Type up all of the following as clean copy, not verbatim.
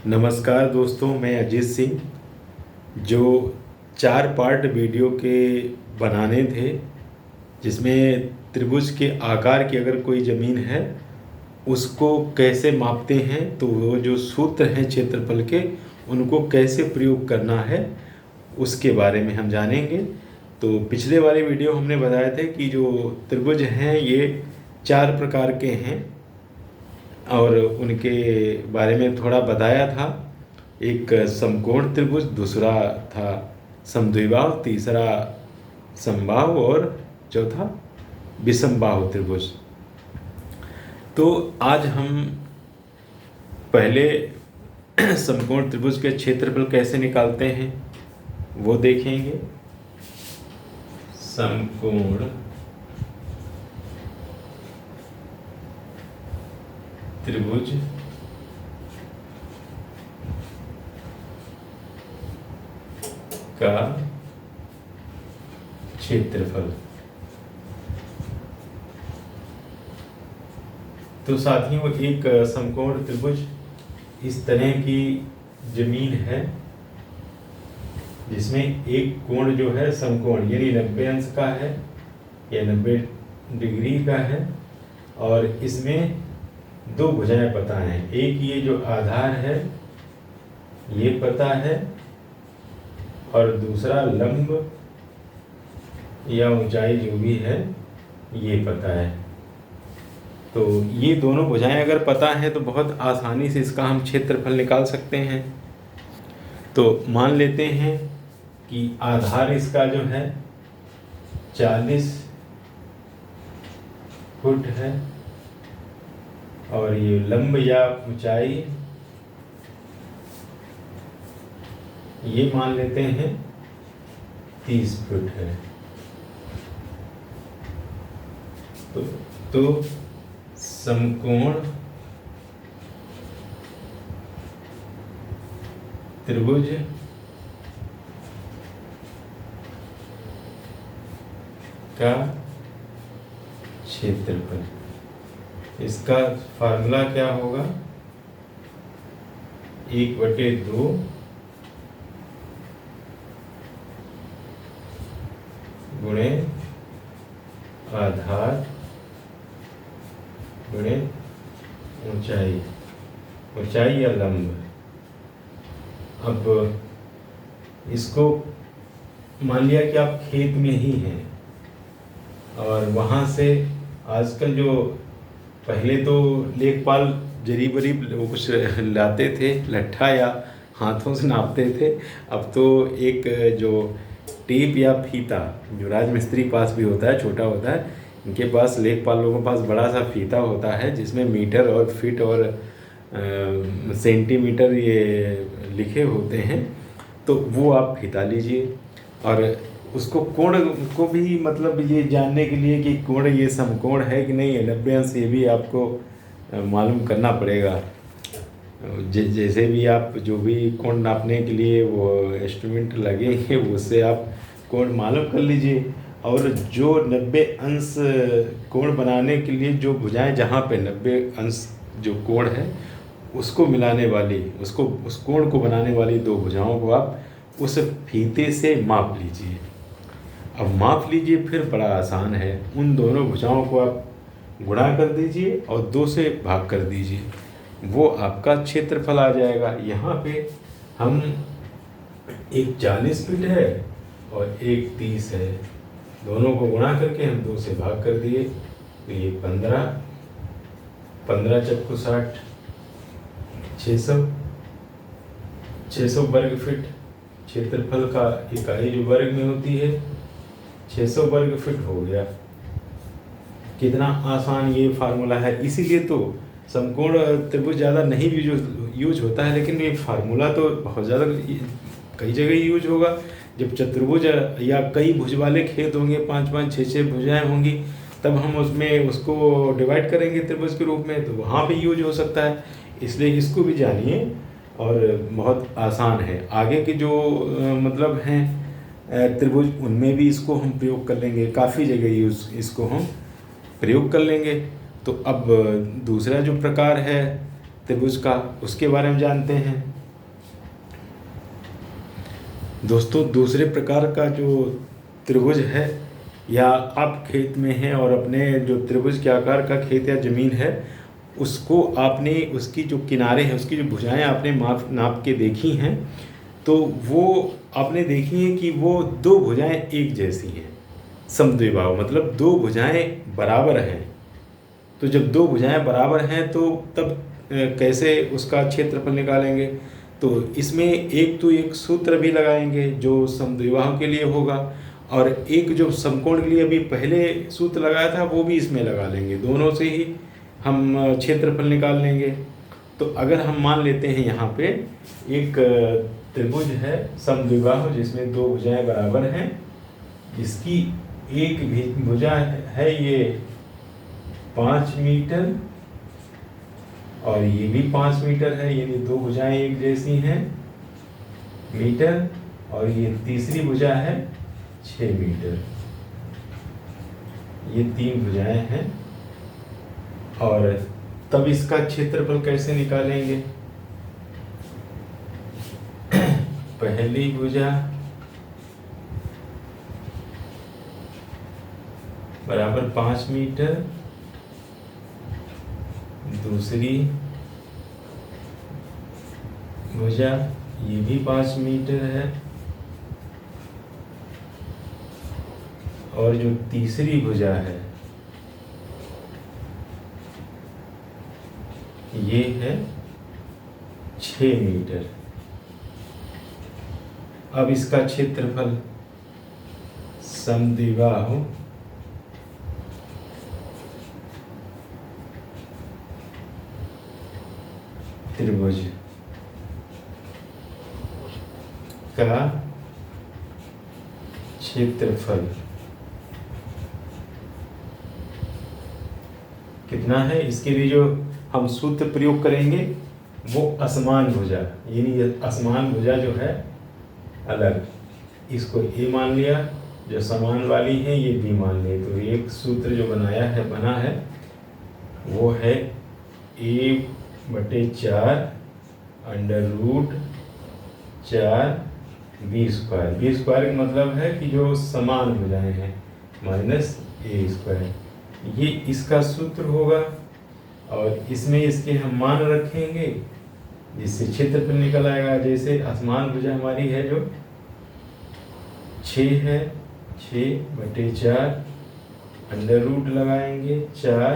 नमस्कार दोस्तों, मैं अजीत सिंह। जो 4 पार्ट वीडियो के बनाने थे, जिसमें त्रिभुज के आकार की अगर कोई ज़मीन है उसको कैसे मापते हैं, तो वो जो सूत्र हैं क्षेत्रफल के उनको कैसे प्रयोग करना है उसके बारे में हम जानेंगे। तो पिछले वाले वीडियो हमने बताए थे कि जो त्रिभुज हैं ये 4 प्रकार के हैं और उनके बारे में थोड़ा बताया था। एक समकोण त्रिभुज, दूसरा था समद्विबाहु, तीसरा समबाहु और चौथा विषमबाहु त्रिभुज। तो आज हम पहले समकोण त्रिभुज के क्षेत्रफल कैसे निकालते हैं वो देखेंगे। समकोण त्रिभुज का क्षेत्रफल। तो साथियों, एक समकोण त्रिभुज इस तरह की जमीन है जिसमें एक कोण जो है समकोण यानी 90 अंश का है या 90 डिग्री का है और इसमें 2 भुजाएं पता हैं। एक ये जो आधार है ये पता है और दूसरा लंब या ऊंचाई जो भी है ये पता है। तो ये दोनों भुजाएं अगर पता है तो बहुत आसानी से इसका हम क्षेत्रफल निकाल सकते हैं। तो मान लेते हैं कि आधार इसका जो है 40 फुट है और ये लंब या ऊंचाई ये मान लेते हैं 30 फुट है। तो समकोण त्रिभुज का क्षेत्रफल, इसका फार्मूला क्या होगा? 1/2 गुणे आधार गुणे ऊंचाई, ऊंचाई या लंब। अब इसको मान लिया कि आप खेत में ही हैं और वहाँ से आजकल जो पहले तो लेखपाल जरी बरी वो कुछ लाते थे, लट्ठा या हाथों से नापते थे। अब तो एक जो टेप या फीता जो राजमिस्त्री पास भी होता है, छोटा होता है, इनके पास लेखपाल लोगों के पास बड़ा सा फीता होता है जिसमें मीटर और फीट और सेंटीमीटर ये लिखे होते हैं। तो वो आप फीता लीजिए और उसको कोण को भी मतलब ये जानने के लिए कि कोण ये समकोण है कि नहीं है, 90 अंश, ये भी आपको मालूम करना पड़ेगा। जैसे भी आप जो भी कोण नापने के लिए वो इंस्ट्रूमेंट लगेंगे उससे आप कोण मालूम कर लीजिए। और जो 90 अंश कोण बनाने के लिए जो भुजाएं जहाँ पे 90 अंश जो कोण है उसको मिलाने वाली, उसको उस कोण को बनाने वाली 2 भुजाओं को आप उस फीते से माप लीजिए। अब माप लीजिए, फिर बड़ा आसान है। उन दोनों भुजाओं को आप गुणा कर दीजिए और 2 से भाग कर दीजिए, वो आपका क्षेत्रफल आ जाएगा। यहाँ पे हम एक 40 फीट है और एक 30 है, दोनों को गुणा करके हम 2 से भाग कर दिए तो ये 15 चक्कू 60, 600 वर्ग फीट क्षेत्रफल का इकाई जो वर्ग में होती है 600 वर्ग फीट हो गया। कितना आसान ये फार्मूला है। इसीलिए तो समकोण त्रिभुज ज़्यादा नहीं यूज होता है, लेकिन ये फार्मूला तो बहुत ज़्यादा कई जगह यूज होगा। जब चतुर्भुज या कई भुज वाले खेत होंगे, 5-5, 6-6 भुजाएं होंगी, तब हम उसमें उसको डिवाइड करेंगे त्रिभुज के रूप में, तो वहाँ पे यूज हो सकता है। इसलिए इसको भी जानिए और बहुत आसान है। आगे के जो मतलब हैं त्रिभुज, उनमें भी इसको हम प्रयोग कर लेंगे, काफ़ी जगह इसको हम प्रयोग कर लेंगे। तो अब दूसरा जो प्रकार है त्रिभुज का, उसके बारे में जानते हैं। दोस्तों दूसरे प्रकार का जो त्रिभुज है, या आप खेत में हैं और अपने जो त्रिभुज के आकार का खेत या ज़मीन है उसको आपने, उसकी जो किनारे हैं, उसकी जो भुजाएं आपने नाप के देखी हैं, तो वो आपने देखी है कि वो दो भुजाएं एक जैसी हैं, समद्विबाहु, मतलब दो भुजाएं बराबर हैं। तो जब दो भुजाएं बराबर हैं तो तब कैसे उसका क्षेत्रफल निकालेंगे? तो इसमें एक सूत्र भी लगाएंगे जो समद्विबाहु के लिए होगा, और एक जो समकोण के लिए अभी पहले सूत्र लगाया था वो भी इसमें लगा लेंगे। दोनों से ही हम क्षेत्रफल निकाल लेंगे। तो अगर हम मान लेते हैं यहाँ पे एक त्रिभुज है समद्विबाहु जिसमें दो भुजाएं बराबर हैं, जिसकी एक भुजा है ये 5 मीटर और ये भी 5 मीटर है, यानी दो भुजाएं एक जैसी हैं मीटर, और ये तीसरी भुजा है 6 मीटर। ये तीन भुजाएं हैं। और तब इसका क्षेत्रफल कैसे निकालेंगे? पहली भुजा बराबर 5 मीटर, दूसरी भुजा ये भी 5 मीटर है, और जो तीसरी भुजा है ये है 6 मीटर। अब इसका क्षेत्रफल समद्विबाहु त्रिभुज का क्षेत्रफल कितना है? इसके लिए जो हम सूत्र प्रयोग करेंगे वो असमान भुजा, यानी असमान भुजा जो है अलग, इसको ए मान लिया, जो समान वाली है ये बी मान ली। तो एक सूत्र जो बना है वो है a/4 √ 4 b square. B square का मतलब है कि जो समान भुजाएं हैं माइनस a²। ये इसका सूत्र होगा, और इसमें इसके हम मान रखेंगे जिससे क्षेत्रफल निकल आएगा। जैसे असमान भुजा हमारी है जो 6 है, 6/4 √ लगाएंगे 4,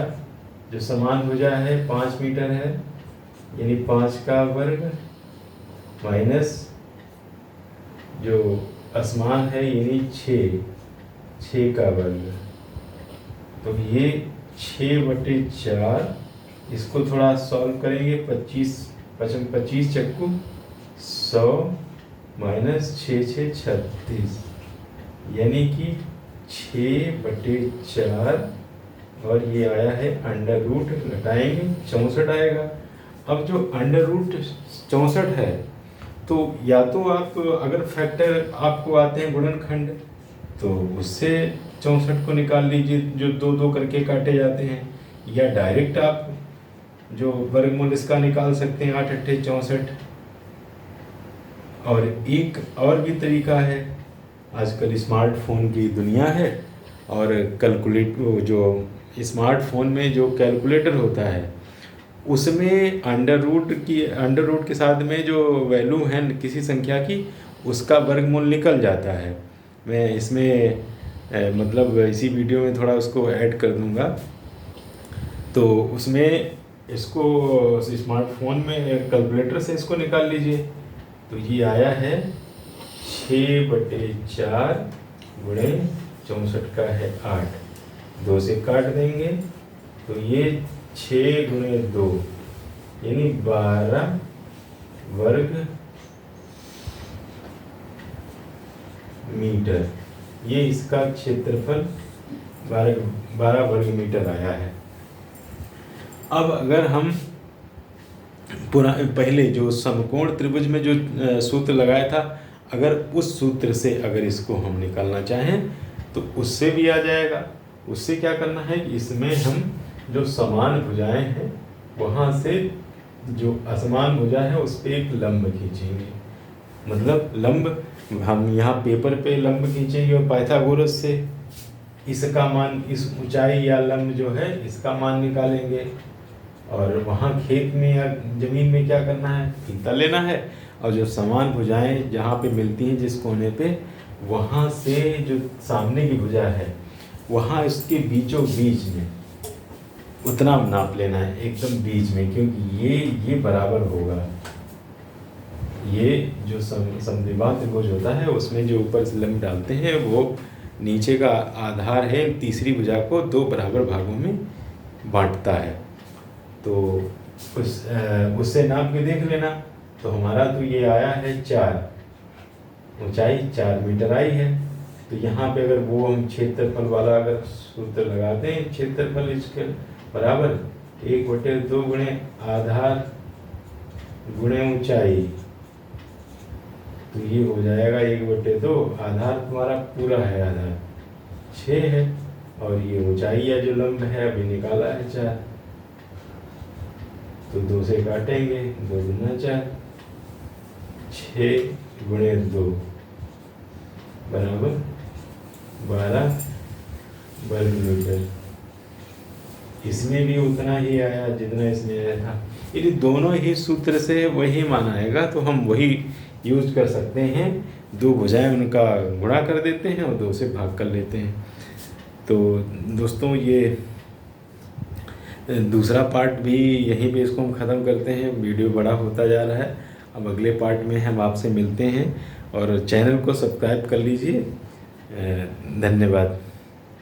जो समान भुजा है 5 मीटर है, यानी 5 का वर्ग, माइनस जो असमान है यानी 6 का वर्ग। तो ये 6/4, इसको थोड़ा सॉल्व करेंगे, 25 चक्कू 100 माइनस 6 36, यानी कि 6/4, और ये आया है √ घटाएंगे 64 आएगा। अब जो √64 है, तो या तो आप अगर फैक्टर आपको आते हैं गुणनखंड, तो उससे 64 को निकाल लीजिए, जो 2 करके काटे जाते हैं, या डायरेक्ट आप जो वर्गमूल इसका निकाल सकते हैं 8 × 64। और एक और भी तरीका है, आजकल स्मार्टफोन की दुनिया है, और जो स्मार्टफोन में जो कैलकुलेटर होता है उसमें अंडर रूट के साथ में जो वैल्यू है किसी संख्या की, उसका वर्गमूल निकल जाता है। मैं इसमें मतलब इसी वीडियो में थोड़ा उसको ऐड कर दूंगा। तो उसमें इसको स्मार्टफोन में कैलकुलेटर से इसको निकाल लीजिए। तो ये आया है 6/4 गुणे 64 का है 8, 2 से काट देंगे, तो ये 6 × 2 यानी 12 वर्ग मीटर। ये इसका क्षेत्रफल 12 वर्ग मीटर आया है। अब अगर हम पहले जो समकोण त्रिभुज में जो सूत्र लगाया था, अगर उस सूत्र से अगर इसको हम निकालना चाहें तो उससे भी आ जाएगा। उससे क्या करना है कि इसमें हम जो समान भुजाएं हैं वहाँ से जो असमान भुजा है उस पर एक लंब खींचेंगे, मतलब लंब हम यहाँ पेपर पे लंब खींचेंगे और पाइथागोरस से इसका मान, इस ऊंचाई या लंब जो है इसका मान निकालेंगे। और वहाँ खेत में या ज़मीन में क्या करना है, फीता लेना है और जो समान भुजाएं जहाँ पे मिलती हैं जिस कोने पे, वहाँ से जो सामने की भुजा है वहाँ इसके बीचों बीच में उतना नाप लेना है, एकदम बीच में, क्योंकि ये बराबर होगा। ये जो समद्विबाहु त्रिभुज होता है उसमें जो ऊपर से लंब डालते हैं वो नीचे का आधार है, तीसरी भुजा को दो बराबर भागों में बांटता है। तो उससे नाप के देख लेना। तो हमारा तो ये आया है 4, ऊंचाई 4 मीटर आई है। तो यहाँ पे अगर वो हम क्षेत्रफल वाला अगर सूत्र लगाते हैं, क्षेत्रफल इसके बराबर 1/2 गुणे आधार गुणे ऊंचाई, तो ये हो जाएगा 1/2। आधार तुम्हारा पूरा है, आधार 6 है और ये ऊंचाई या जो लंब है अभी निकाला है 4, तो 2 से काटेंगे, 2 गुना 4, 6 गुणे 2 बराबर 12 वर्ग मीटर। इसमें भी उतना ही आया जितना इसमें आया था। यदि दोनों ही सूत्र से वही मान आएगा तो हम वही यूज कर सकते हैं, 2 भुजाएं उनका गुणा कर देते हैं और 2 से भाग कर लेते हैं। तो दोस्तों ये दूसरा पार्ट भी यहीं पे इसको हम ख़त्म करते हैं, वीडियो बड़ा होता जा रहा है। अब अगले पार्ट में हम आपसे मिलते हैं और चैनल को सब्सक्राइब कर लीजिए। धन्यवाद।